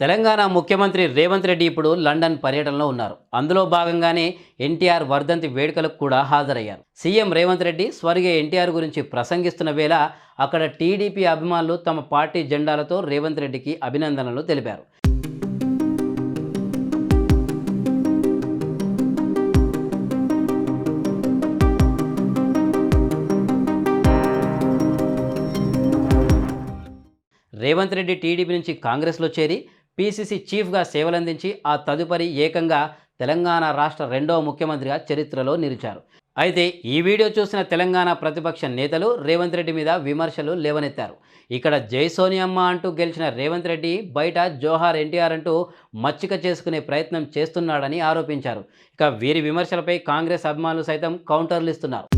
తెలంగాణ ముఖ్యమంత్రి రేవంత్ రెడ్డి ఇప్పుడు లండన్ పర్యటనలో ఉన్నారు. అందులో భాగంగానే ఎన్టీఆర్ వర్ధంతి వేడుకలకు కూడా హాజరయ్యారు. సీఎం రేవంత్ రెడ్డి స్వర్గీయ ఎన్టీఆర్ గురించి ప్రసంగిస్తున్న వేళ అక్కడ టీడీపీ అభిమానులు తమ పార్టీ జెండాలతో రేవంత్ రెడ్డికి అభినందనలు తెలిపారు. రేవంత్ రెడ్డి టీడీపీ నుంచి కాంగ్రెస్లో చేరి పీసీసీ చీఫ్గా సేవలందించి ఆ తదుపరి ఏకంగా తెలంగాణ రాష్ట్ర రెండవ ముఖ్యమంత్రిగా చరిత్రలో నిలిచారు. అయితే ఈ వీడియో చూసిన తెలంగాణ ప్రతిపక్ష నేతలు రేవంత్ రెడ్డి మీద విమర్శలు లేవనెత్తారు. ఇక్కడ జై సోనియమ్మ అంటూ గెలిచిన రేవంత్ రెడ్డి బయట జోహార్ ఎన్టీఆర్ అంటూ మచ్చిక చేసుకునే ప్రయత్నం చేస్తున్నాడని ఆరోపించారు. ఇక వీరి విమర్శలపై కాంగ్రెస్ అభిమానులు సైతం కౌంటర్లు ఇస్తున్నారు.